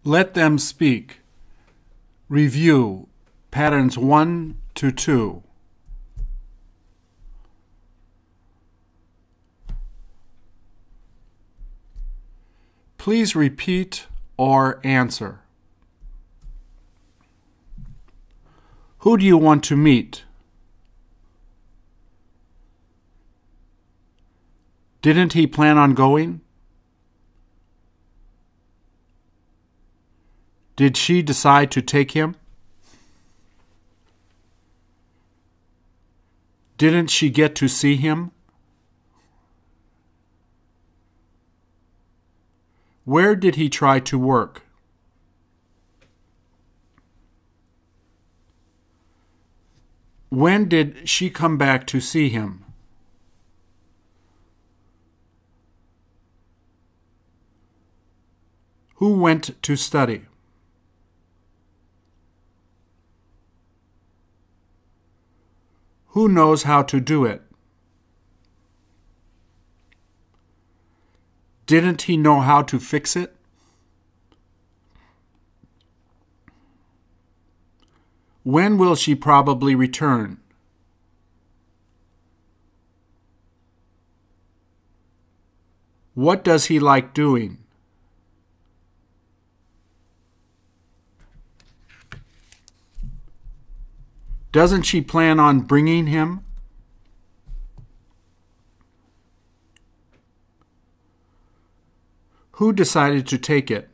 Let them speak. Review patterns 1 to 2. Please repeat or answer. Who do you want to meet? Didn't he plan on going? Did she decide to take him? Didn't she get to see him? Where did he try to work? When did she come back to see him? Who went to study? Who knows how to do it? Didn't he know how to fix it? When will she probably return? What does he like doing? Doesn't she plan on bringing him? Who decided to take it?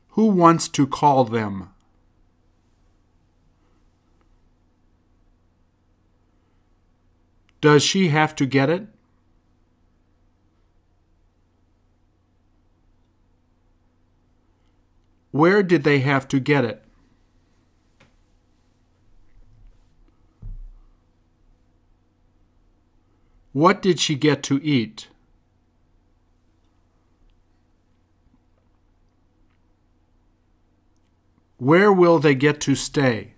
Who wants to call them? Does she have to get it? Where did they have to get it? What did she get to eat? Where will they get to stay?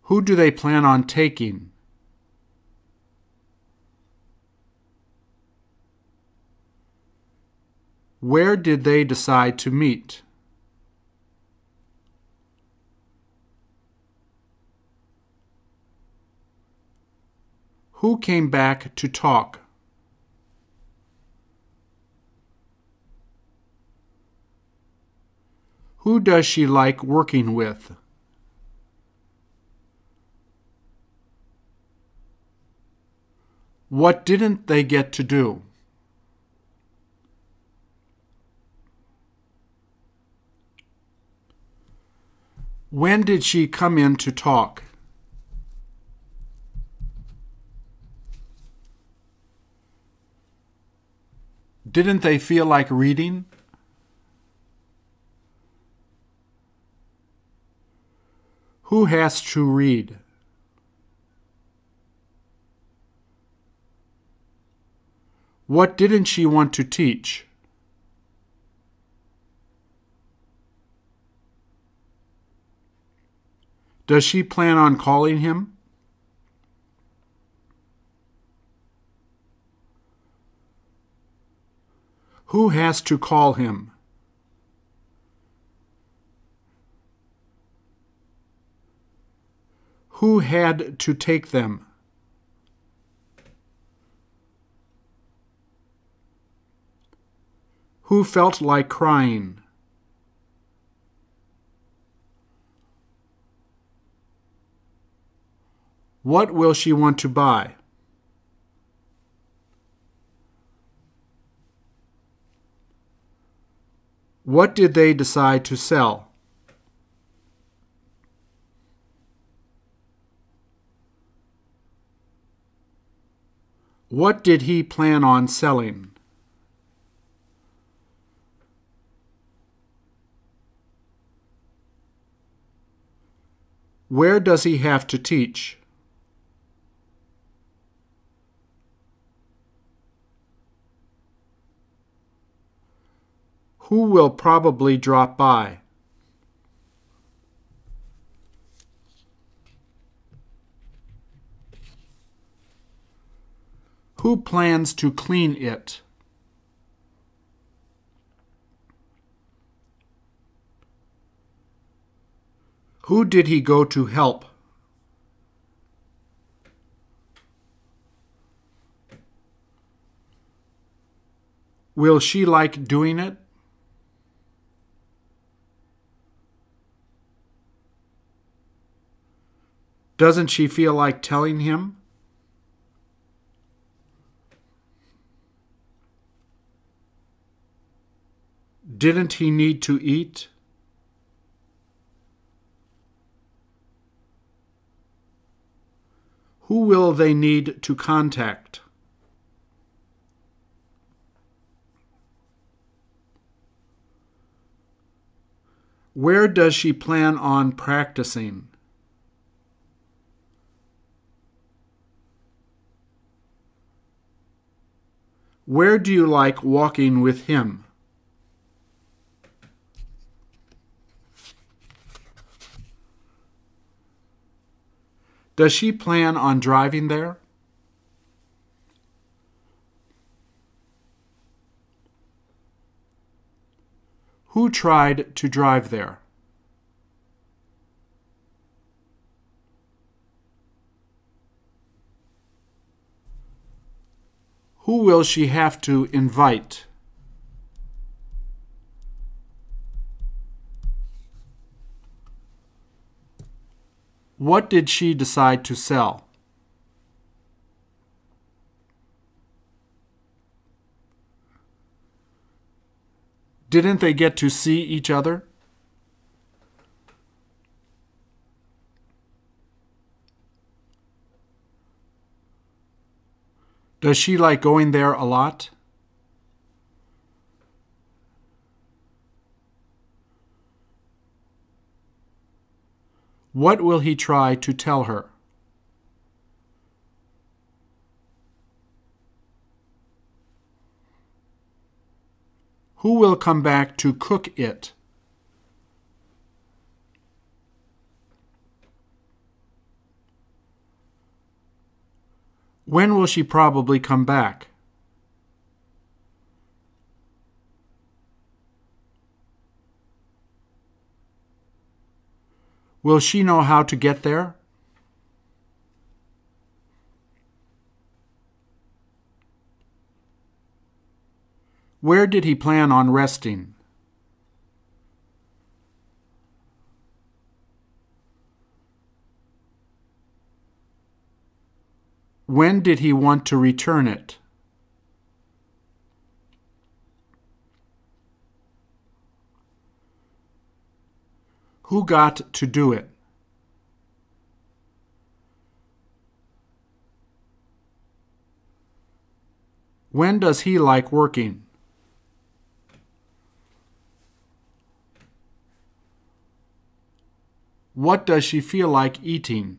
Who do they plan on taking? Where did they decide to meet? Who came back to talk? Who does she like working with? What didn't they get to do? When did she come in to talk? Didn't they feel like reading? Who has to read? What didn't she want to teach? Does she plan on calling him? Who has to call him? Who had to take them? Who felt like crying? What will she want to buy? What did they decide to sell? What did he plan on selling? Where does he have to teach? Who will probably drop by? Who plans to clean it? Who did he go to help? Will she like doing it? Doesn't she feel like telling him? Didn't he need to eat? Who will they need to contact? Where does she plan on practicing? Where do you like walking with him? Does she plan on driving there? Who tried to drive there? Who will she have to invite? What did she decide to sell? Didn't they get to see each other? Does she like going there a lot? What will he try to tell her? Who will come back to cook it? When will she probably come back? Will she know how to get there? Where did he plan on resting? When did he want to return it? Who got to do it? When does he like working? What does she feel like eating?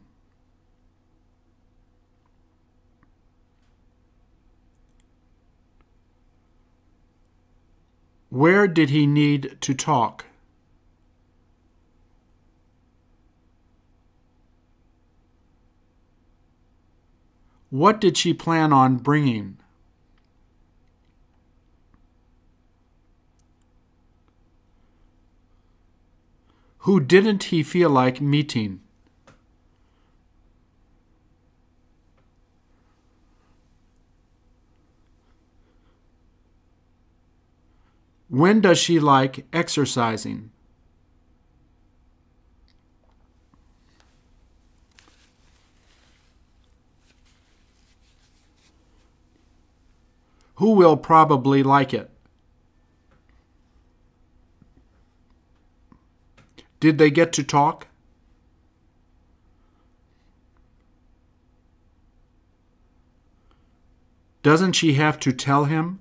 Where did he need to talk? What did she plan on bringing? Who didn't he feel like meeting? When does she like exercising? Who will probably like it? Did they get to talk? Doesn't she have to tell him?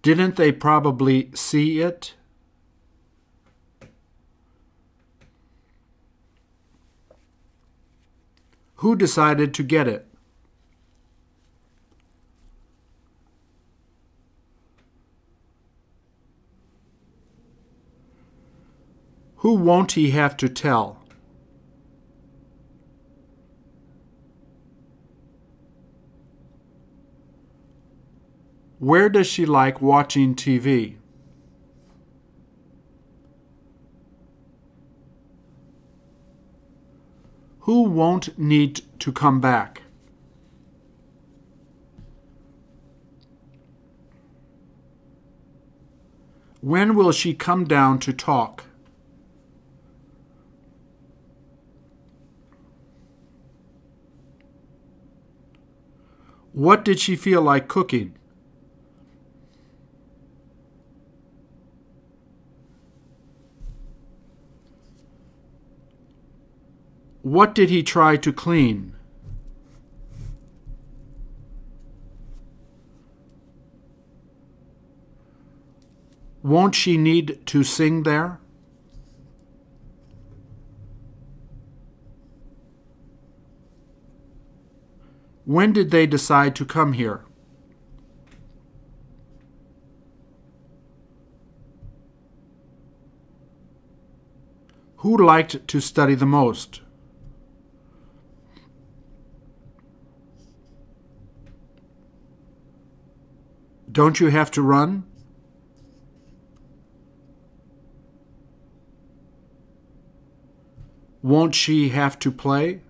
Didn't they probably see it? Who decided to get it? Who won't he have to tell? Where does she like watching TV? Who won't need to come back? When will she come down to talk? What did she feel like cooking? What did he try to clean? Won't she need to sing there? When did they decide to come here? Who liked to study the most? Don't you have to run? Won't she have to play?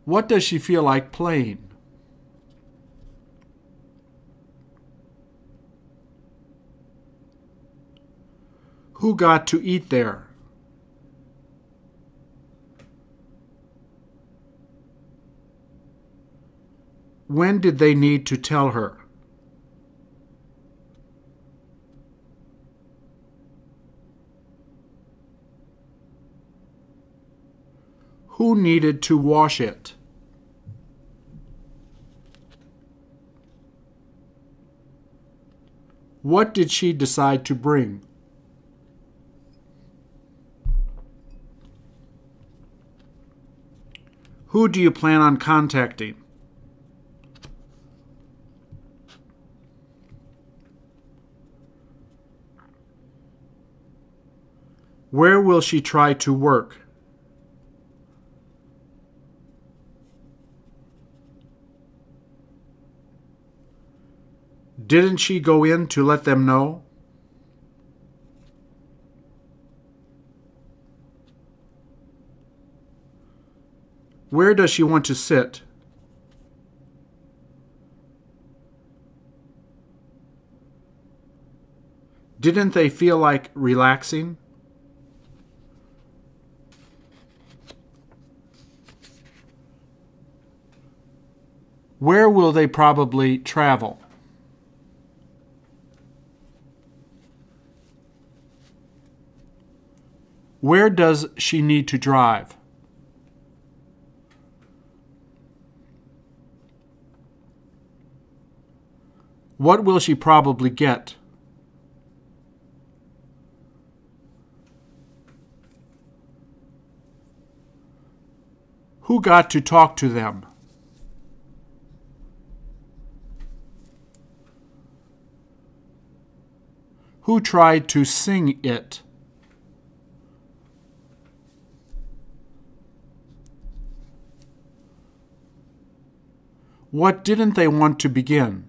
What does she feel like playing? Who got to eat there? When did they need to tell her? Who needed to wash it? What did she decide to bring? Who do you plan on contacting? Where will she try to work? Didn't she go in to let them know? Where does she want to sit? Didn't they feel like relaxing? Where will they probably travel? Where does she need to drive? What will she probably get? Who got to talk to them? Who tried to sing it? What didn't they want to begin?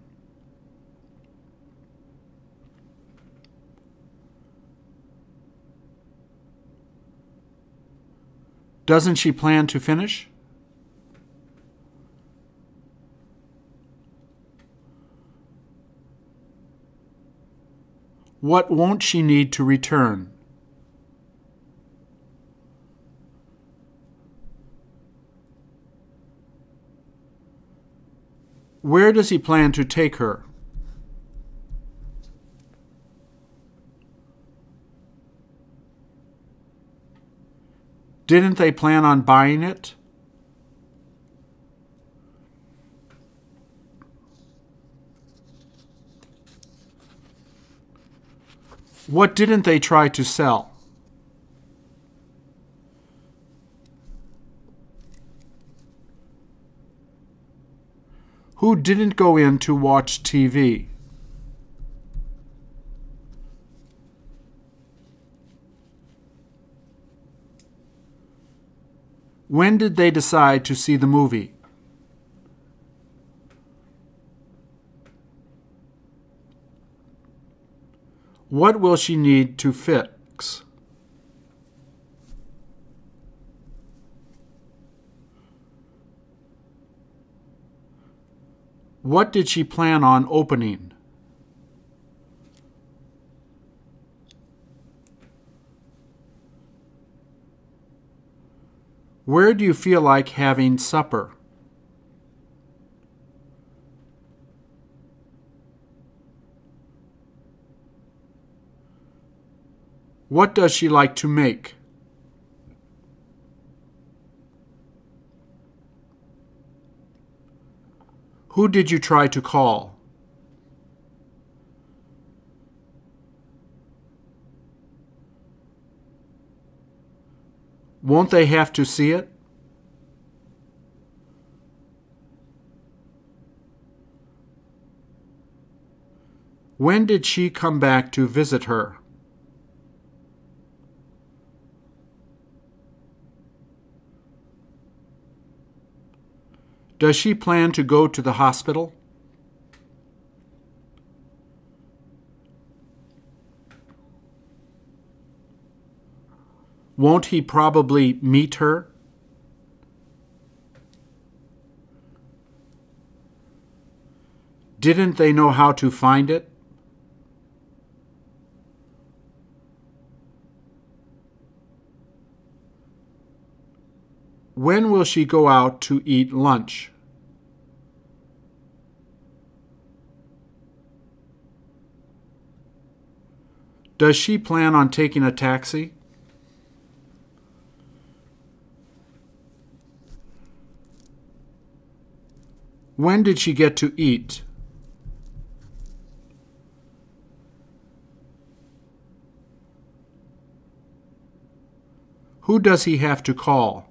Doesn't she plan to finish? What won't she need to return? Where does he plan to take her? Didn't they plan on buying it? What didn't they try to sell? Who didn't go in to watch TV? When did they decide to see the movie? What will she need to fix? What did she plan on opening? Where do you feel like having supper? What does she like to make? Who did you try to call? Won't they have to see it? When did she come back to visit her? Does she plan to go to the hospital? Won't he probably meet her? Didn't they know how to find it? When will she go out to eat lunch? Does she plan on taking a taxi? When did she get to eat? Who does he have to call?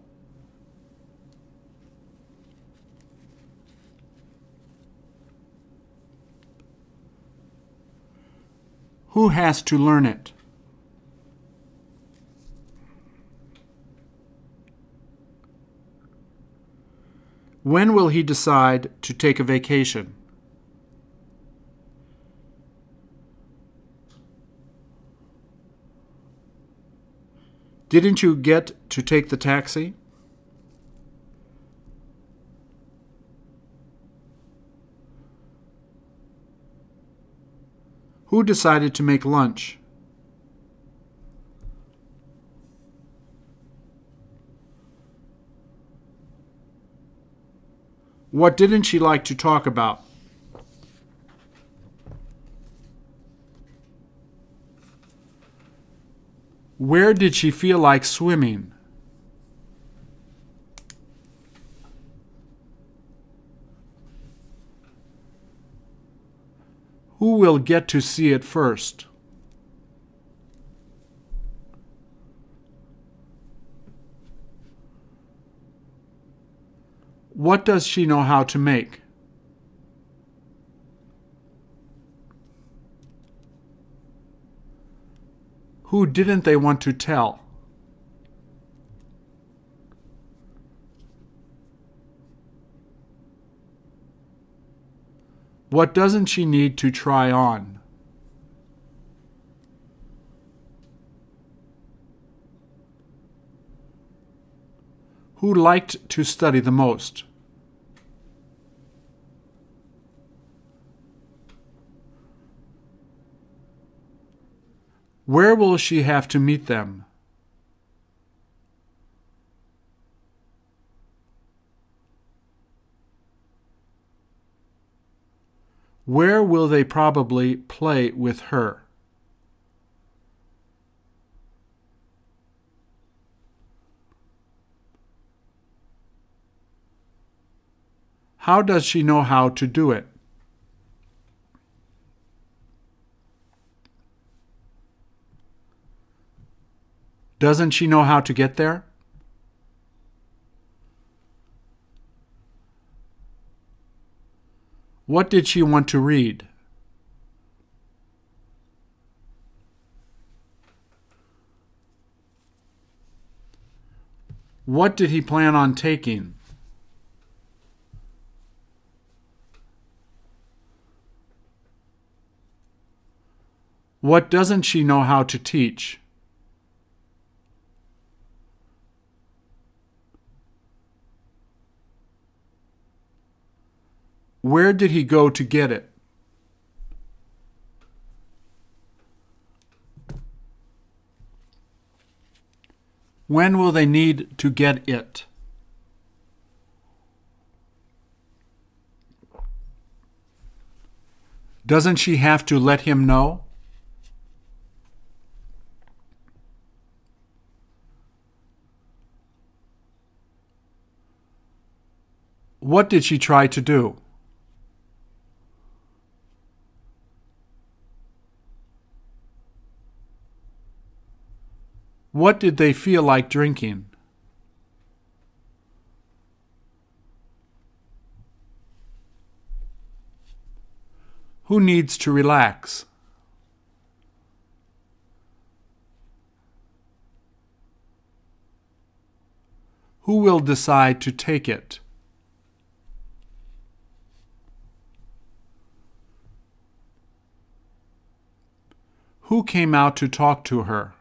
Who has to learn it? When will he decide to take a vacation? Didn't you get to take the taxi? Who decided to make lunch? What didn't she like to talk about? Where did she feel like swimming? Who will get to see it first? What does she know how to make? Who didn't they want to tell? What doesn't she need to try on? Who liked to study the most? Where will she have to meet them? Where will they probably play with her? How does she know how to do it? Doesn't she know how to get there? What did she want to read? What did he plan on taking? What doesn't she know how to teach? Where did he go to get it? When will they need to get it? Doesn't she have to let him know? What did she try to do? What did they feel like drinking? Who needs to relax? Who will decide to take it? Who came out to talk to her?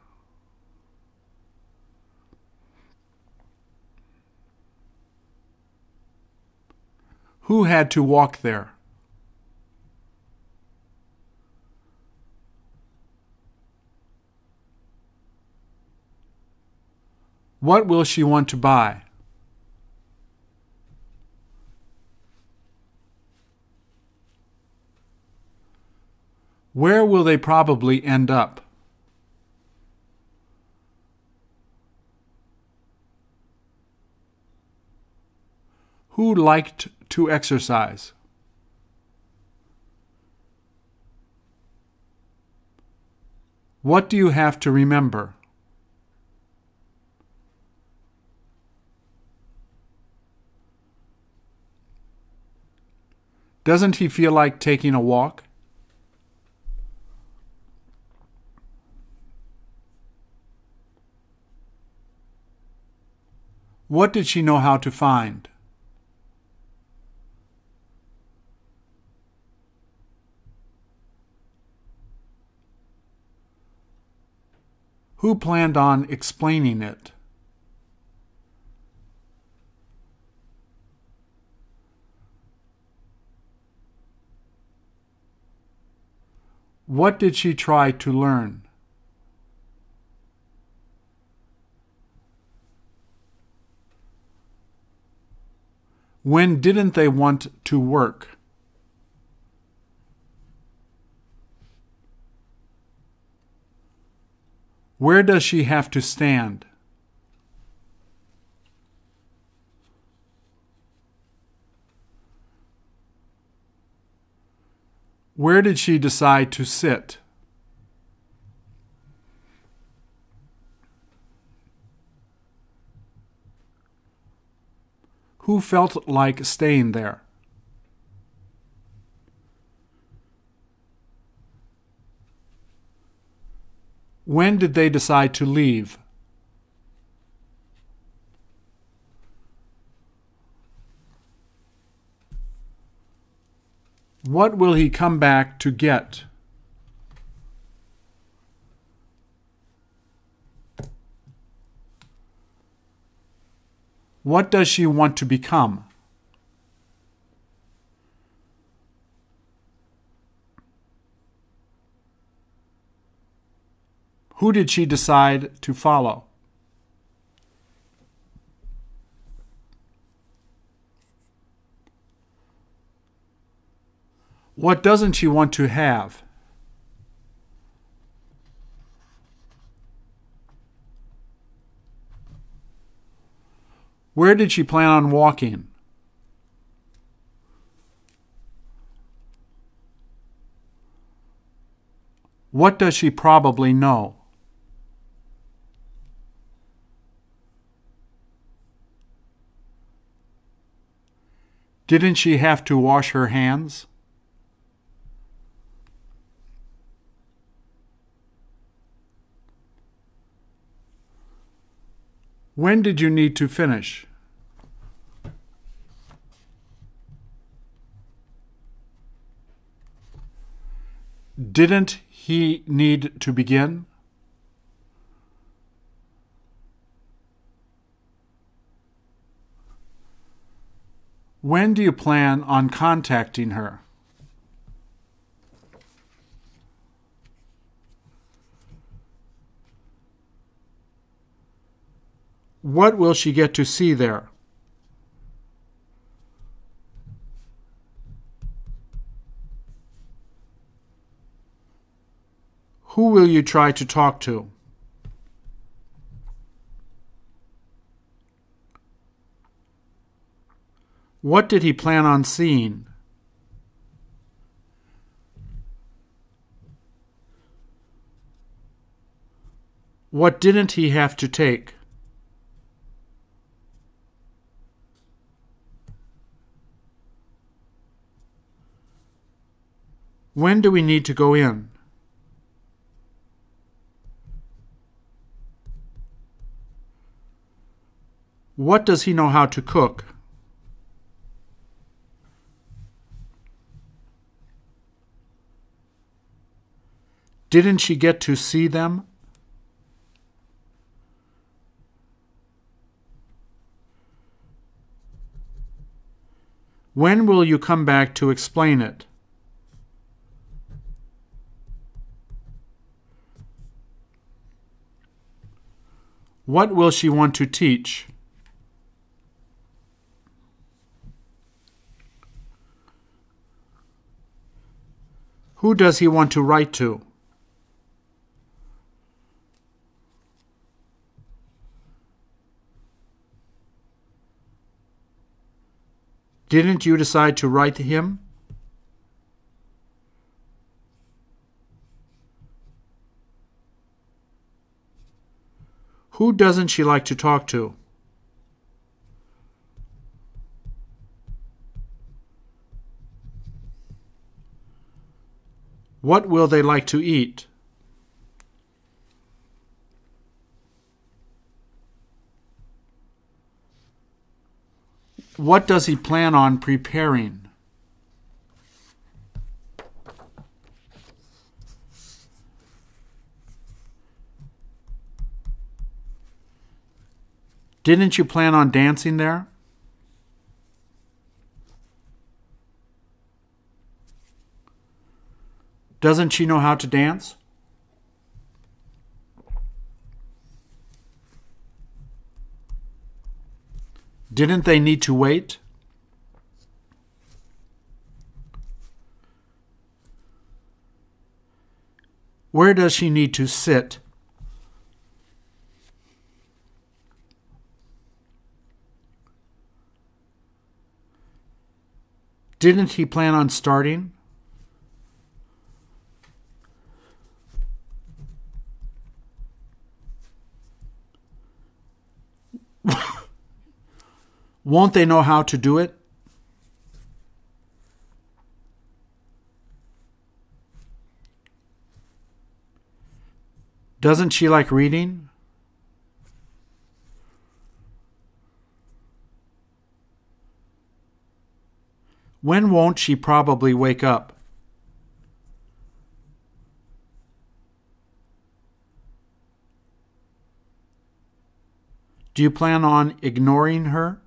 Who had to walk there? What will she want to buy? Where will they probably end up? Who liked to exercise? What do you have to remember? Doesn't he feel like taking a walk? What did she know how to find? Who planned on explaining it? What did she try to learn? When didn't they want to work? Where does she have to stand? Where did she decide to sit? Who felt like staying there? When did they decide to leave? What will he come back to get? What does she want to become? Who did she decide to follow? What doesn't she want to have? Where did she plan on walking? What does she probably know? Didn't she have to wash her hands? When did you need to finish? Didn't he need to begin? When do you plan on contacting her? What will she get to see there? Who will you try to talk to? What did he plan on seeing? What didn't he have to take? When do we need to go in? What does he know how to cook? Didn't she get to see them? When will you come back to explain it? What will she want to teach? Who does he want to write to? Didn't you decide to write to him? Who doesn't she like to talk to? What will they like to eat? What does he plan on preparing? Didn't you plan on dancing there? Doesn't she know how to dance? Didn't they need to wait? Where does she need to sit? Didn't he plan on starting? Won't they know how to do it? Doesn't she like reading? When won't she probably wake up? Do you plan on ignoring her?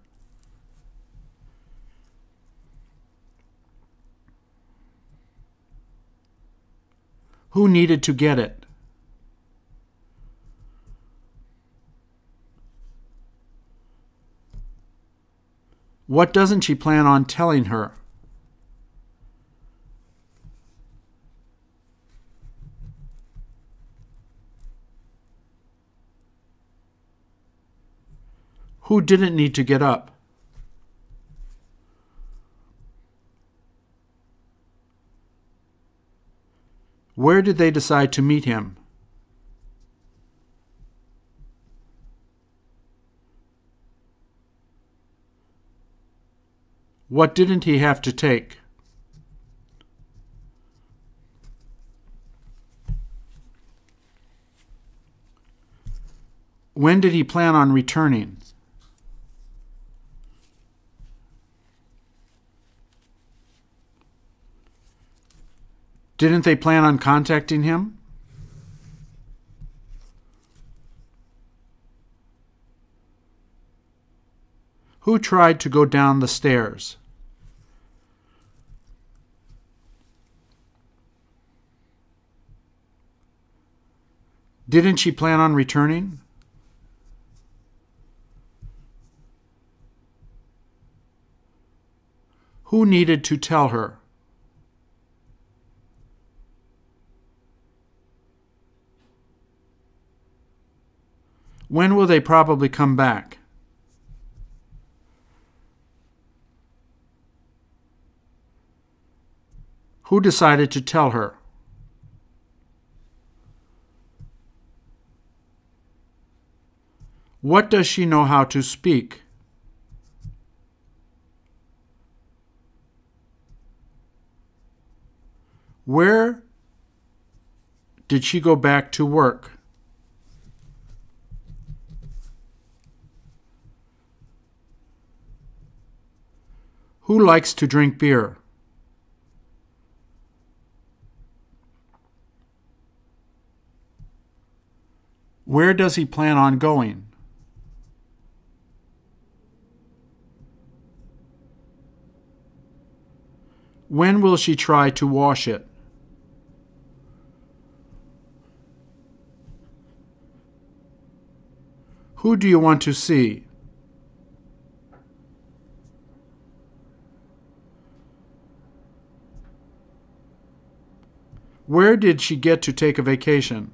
Who needed to get it? What doesn't she plan on telling her? Who didn't need to get up? Where did they decide to meet him? What didn't he have to take? When did he plan on returning? Didn't they plan on contacting him? Who tried to go down the stairs? Didn't she plan on returning? Who needed to tell her? When will they probably come back? Who decided to tell her? What does she know how to speak? Where did she go back to work? Who likes to drink beer? Where does he plan on going? When will she try to wash it? Who do you want to see? Where did she get to take a vacation?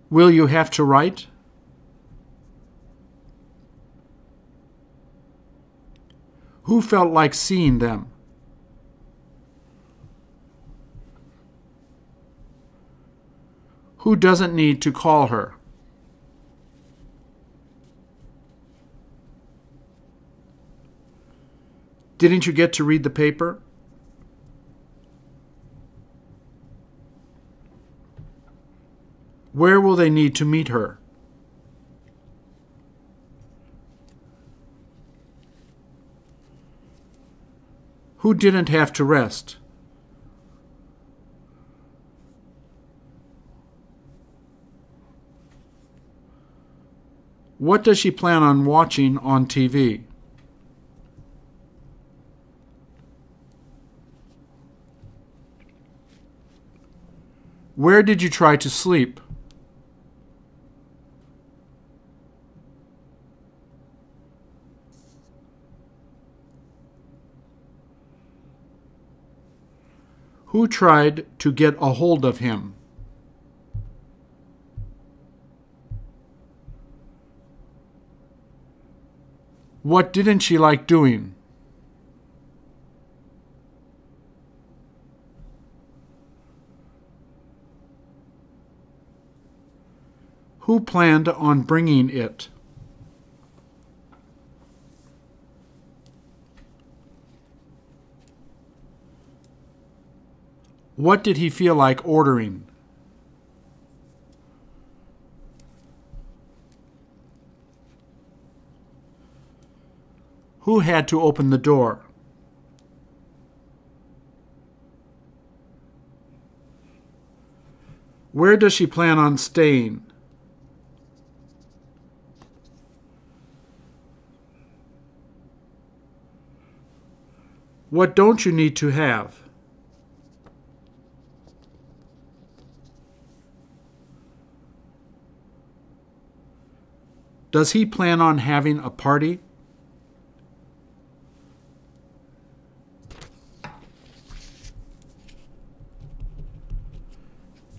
Will you have to write? Who felt like seeing them? Who doesn't need to call her? Didn't you get to read the paper? Where will they need to meet her? Who didn't have to rest? What does she plan on watching on TV? Where did you try to sleep? Who tried to get a hold of him? What didn't she like doing? Who planned on bringing it? What did he feel like ordering? Who had to open the door? Where does she plan on staying? What don't you need to have? Does he plan on having a party?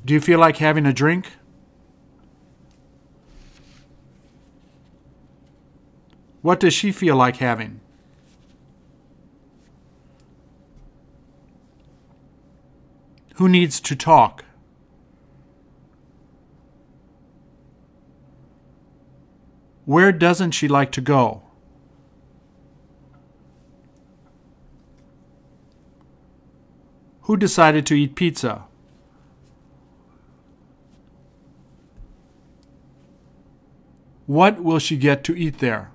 Do you feel like having a drink? What does she feel like having? Who needs to talk? Where doesn't she like to go? Who decided to eat pizza? What will she get to eat there?